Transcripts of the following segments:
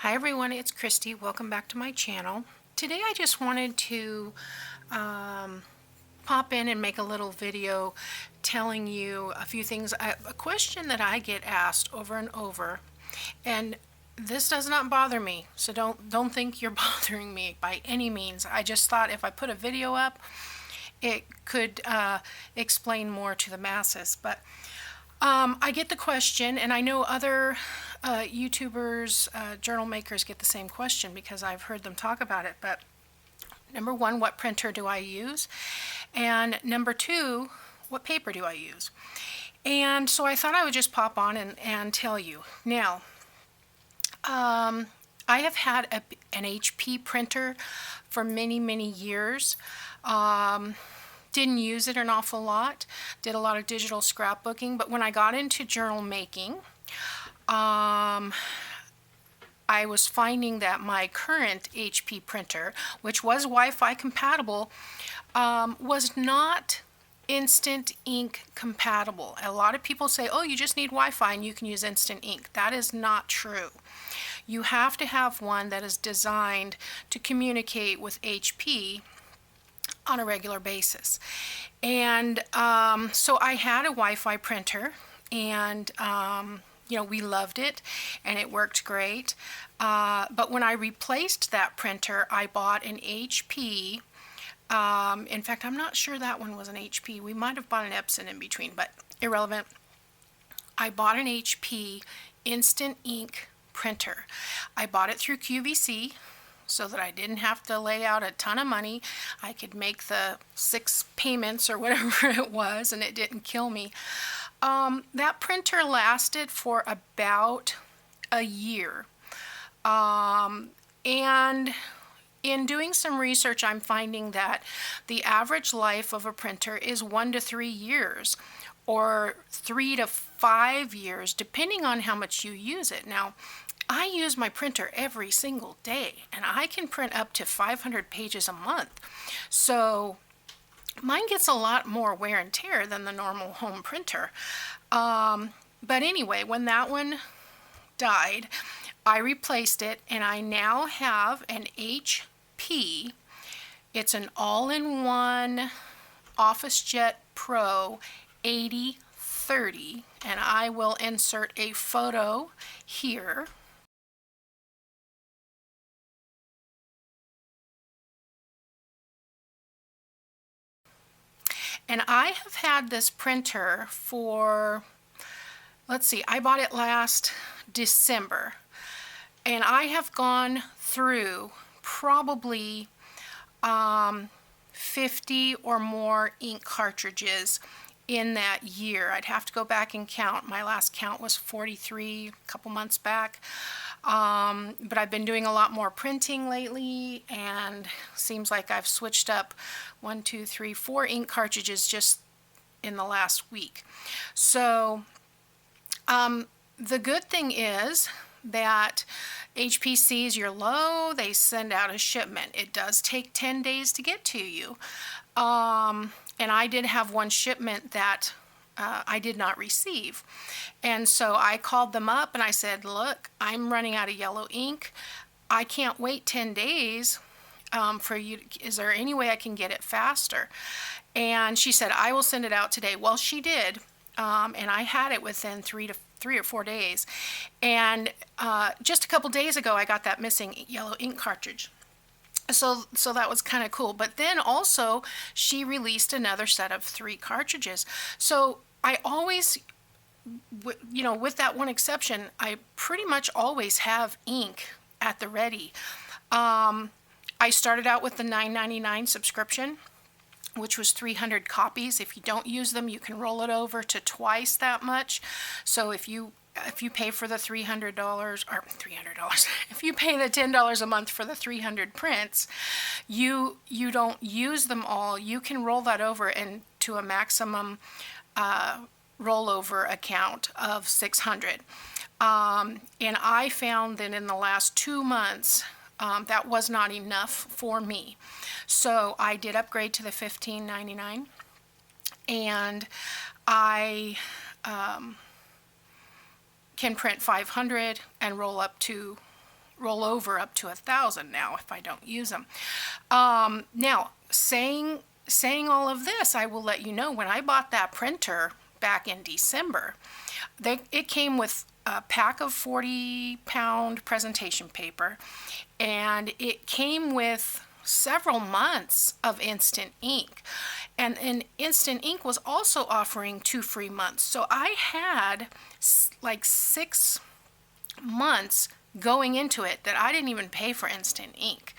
Hi everyone, it's Kristi. Welcome back to my channel. Today I just wanted to pop in and make a little video telling you a few things. A question that I get asked over and over, and this does not bother me, so don't think you're bothering me by any means. I just thought if I put a video up, it could explain more to the masses. But I get the question, and I know other YouTubers, journal makers get the same question because I've heard them talk about it. But number one, what printer do I use? And number two, what paper do I use? And so I thought I would just pop on and tell you. Now, I have had an HP printer for many years. Didn't use it an awful lot, did a lot of digital scrapbooking, but when I got into journal making, I was finding that my current HP printer, which was Wi-Fi compatible, was not instant ink compatible. A lot of people say, oh, you just need Wi-Fi and you can use instant ink. That is not true. You have to have one that is designed to communicate with HP on a regular basis. And so I had a Wi-Fi printer, and we loved it and it worked great. But when I replaced that printer, I bought an HP. In fact, I'm not sure that one was an HP. We might have bought an Epson in between, but irrelevant. I bought an HP instant ink printer. I bought it through QVC, so that I didn't have to lay out a ton of money. I could make the 6 payments or whatever it was, and it didn't kill me. That printer lasted for about a year. And in doing some research, I'm finding that the average life of a printer is 1 to 3 years, or 3 to 5 years, depending on how much you use it. Now, I use my printer every single day, and I can print up to 500 pages a month. So mine gets a lot more wear and tear than the normal home printer. But anyway, when that one died, I replaced it, and I now have an HP. It's an all-in-one OfficeJet Pro 8030, and I will insert a photo here. And I have had this printer for, let's see, I bought it last December. And I have gone through probably 50 or more ink cartridges in that year. I'd have to go back and count. My last count was 43 a couple months back. But I've been doing a lot more printing lately, and seems like I've switched up 1, 2, 3, 4 ink cartridges just in the last week. So the good thing is that HP sees you're low, they send out a shipment. It does take 10 days to get to you. And I did have one shipment that I did not receive. And so I called them up and I said, look, I'm running out of yellow ink. I can't wait 10 days for you. Is there any way I can get it faster? And she said, I will send it out today. Well, she did. And I had it within 3 or 4 days. And just a couple days ago, I got that missing yellow ink cartridge. So that was kind of cool. But then also, she released another set of 3 cartridges. So I always, with that one exception, I pretty much always have ink at the ready. I started out with the $9.99 subscription, which was 300 copies. If you don't use them, you can roll it over to twice that much. So if you pay for the $300, if you pay the $10 a month for the 300 prints, you don't use them all. You can roll that over into a maximum rollover account of 600. And I found that in the last 2 months, that was not enough for me. So I did upgrade to the $15.99, and I can print 500 and roll up to roll over up to 1,000 now if I don't use them. Now, saying all of this, I will let you know when I bought that printer back in December, it came with a pack of 40-pound presentation paper, and it came with several months of instant ink, and instant ink was also offering 2 free months. So I had like 6 months going into it that I didn't even pay for instant ink,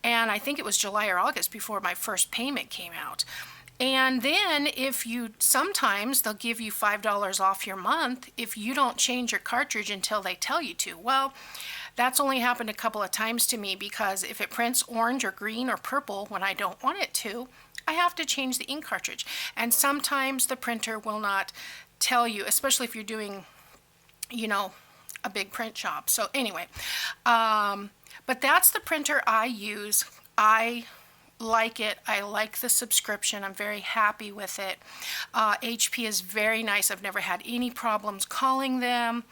and I think it was July or August before my first payment came out. And then sometimes they'll give you $5 off your month if you don't change your cartridge until they tell you to. Well, that's only happened a couple of times to me, because if it prints orange or green or purple when I don't want it to, I have to change the ink cartridge. And sometimes the printer will not tell you, especially if you're doing, a big print job. So anyway, but that's the printer I use. I like it. I like the subscription. I'm very happy with it. HP is very nice. I've never had any problems calling them,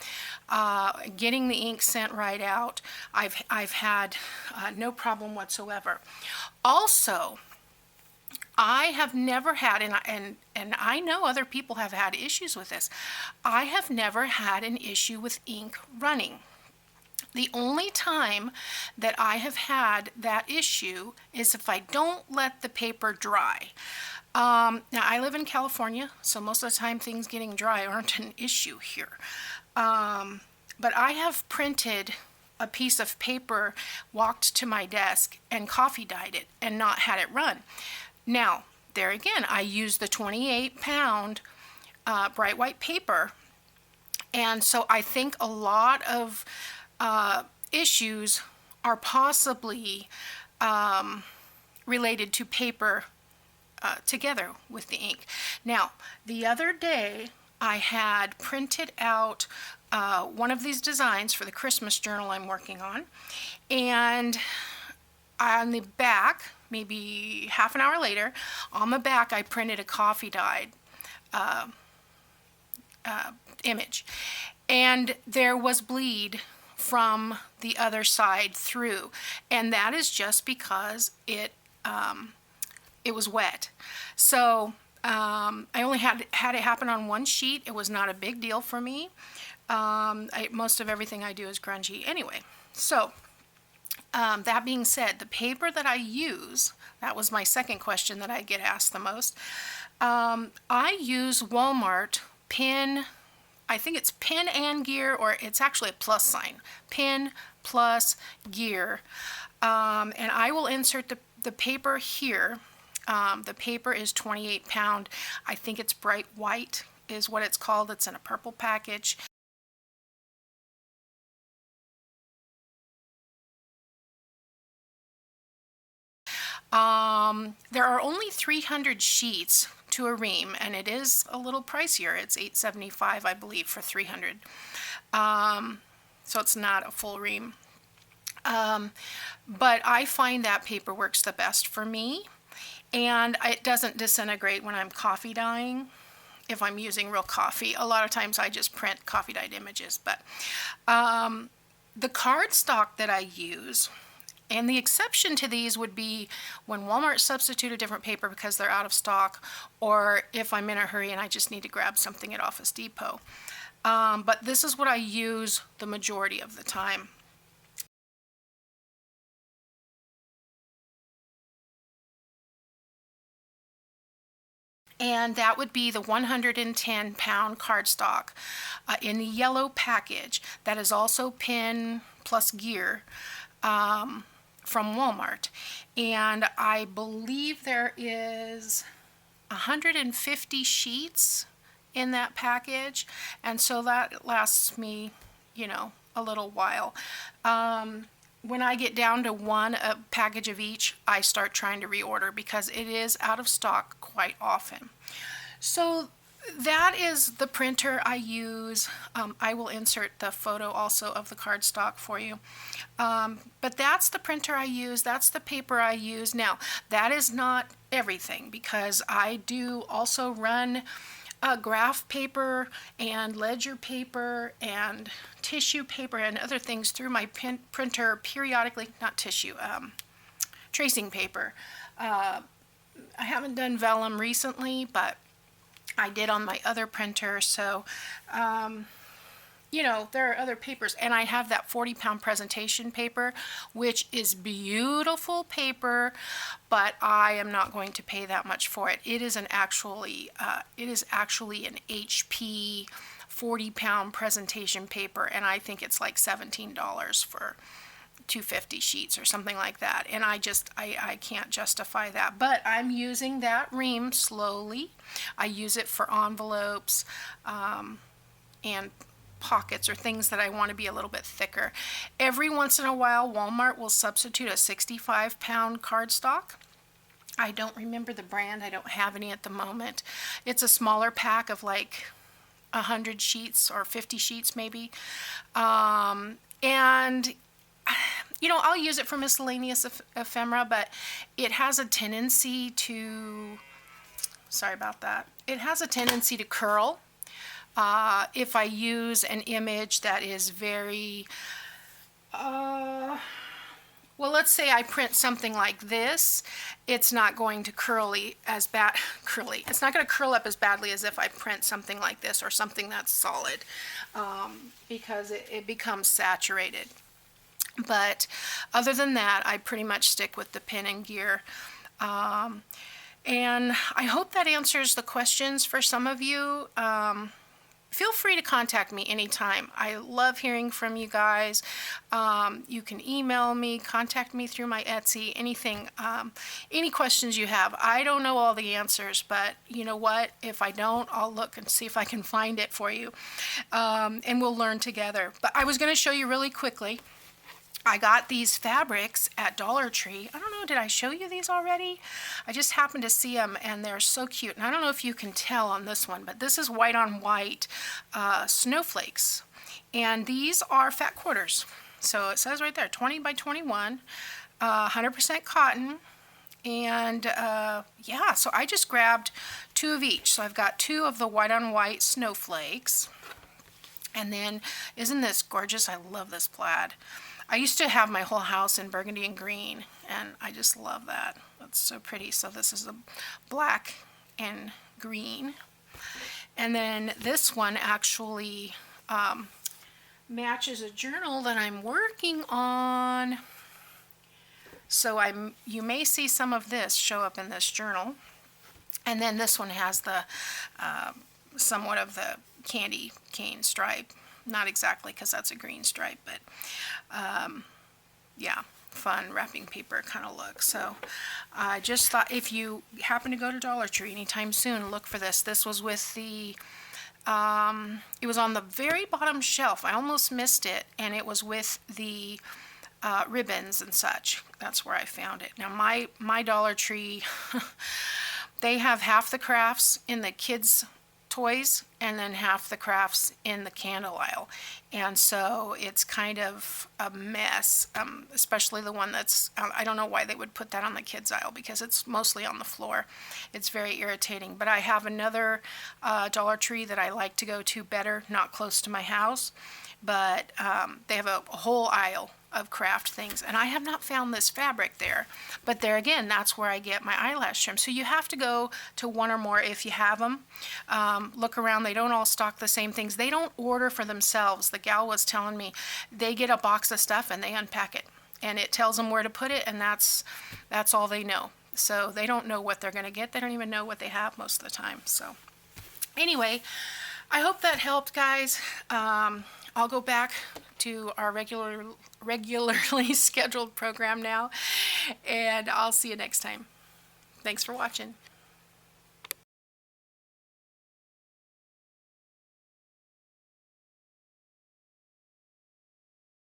getting the ink sent right out. I've had no problem whatsoever. Also, I have never had, and I know other people have had issues with this, I have never had an issue with ink running. The only time that I have had that issue is if I don't let the paper dry. Now, I live in California, so most of the time things getting dry aren't an issue here. But I have printed a piece of paper, walked to my desk, and coffee dyed it and not had it run. Now, there again, I use the 28-pound bright white paper, and so I think a lot of issues are possibly related to paper together with the ink. Now, the other day I had printed out one of these designs for the Christmas journal I'm working on, and on the back, maybe half an hour later, on the back I printed a coffee dyed image, and there was bleed from the other side through, and that is just because it was wet. So I only had it happen on one sheet. It was not a big deal for me. Most of everything I do is grungy anyway. So that being said, the paper that I use, that was my second question that I get asked the most. I use Walmart Pin, I think it's Pin and Gear, or it's actually a plus sign, Pin plus Gear. And I will insert the paper here. The paper is 28-pound. I think it's bright white is what it's called. It's in a purple package. There are only 300 sheets to a ream, and it is a little pricier. It's $8.75, I believe, for 300. So it's not a full ream. But I find that paper works the best for me, and it doesn't disintegrate when I'm coffee dyeing. If I'm using real coffee, a lot of times I just print coffee dyed images. But the cardstock that I use, and the exception to these would be when Walmart substitute a different paper because they're out of stock, or if I'm in a hurry and I just need to grab something at Office Depot. But this is what I use the majority of the time. And that would be the 110-pound cardstock in the yellow package. That is also Pin plus Gear from Walmart. And I believe there is 150 sheets in that package. And so that lasts me, a little while. When I get down to a package of each, I start trying to reorder because it is out of stock quite often. So that is the printer I use. I will insert the photo also of the cardstock for you. But that's the printer I use. That's the paper I use. Now, that is not everything, because I do also run graph paper and ledger paper and tissue paper and other things through my printer periodically. Not tissue, tracing paper. I haven't done vellum recently, but I did on my other printer. So you know, there are other papers, and I have that 40-pound presentation paper, which is beautiful paper, but I am not going to pay that much for it. It is actually an HP 40-pound presentation paper, and I think it's like $17 for 250 sheets or something like that, and I can't justify that. But I'm using that ream slowly. I use it for envelopes and pockets or things that I want to be a little bit thicker. Every once in a while, Walmart will substitute a 65-pound cardstock. I don't remember the brand. I don't have any at the moment. It's a smaller pack of like 100 sheets or 50 sheets maybe. And you know, I'll use it for miscellaneous ephemera, but it has a tendency to, sorry about that, it has a tendency to curl. If I use an image that is very, well, let's say I print something like this, it's not going to it's not going to curl up as badly as if I print something like this or something that's solid, because it becomes saturated. But other than that, I pretty much stick with the pen and gear. And I hope that answers the questions for some of you. Feel free to contact me anytime. I love hearing from you guys. You can email me, contact me through my Etsy, anything, any questions you have. I don't know all the answers, but you know what? If I don't, I'll look and see if I can find it for you, and we'll learn together. But I was going to show you really quickly. I got these fabrics at Dollar Tree. I don't know, did I show you these already? I just happened to see them, and they're so cute. And I don't know if you can tell on this one, but this is white on white snowflakes. And these are fat quarters. So it says right there, 20 by 21, 100% cotton. And yeah, so I just grabbed 2 of each. So I've got 2 of the white on white snowflakes. And then, isn't this gorgeous? I love this plaid. I used to have my whole house in burgundy and green, and I just love that. That's so pretty. So this is a black and green. And then this one actually matches a journal that I'm working on. So you may see some of this show up in this journal. And then this one has the somewhat of the candy cane stripe. Not exactly, because that's a green stripe, but yeah, fun wrapping paper kind of look. So I just thought if you happen to go to Dollar Tree anytime soon, look for this. This was with the, it was on the very bottom shelf. I almost missed it, and it was with the ribbons and such. That's where I found it. Now my Dollar Tree, they have half the crafts in the kids' toys and then half the crafts in the candle aisle, and so it's kind of a mess, especially the one that's, I don't know why they would put that on the kids aisle, because it's mostly on the floor. It's very irritating. But I have another Dollar Tree that I like to go to better, not close to my house, but they have a whole aisle of craft things, and I have not found this fabric there. But there again, that's where I get my eyelash trim. So you have to go to one or more if you have them. Look around. They don't all stock the same things. They don't order for themselves. The gal was telling me they get a box of stuff and they unpack it, and it tells them where to put it, and that's all they know. So they don't know what they're going to get. They don't even know what they have most of the time. So anyway, I hope that helped, guys. I'll go back to our regularly scheduled program now, and I'll see you next time. Thanks for watching.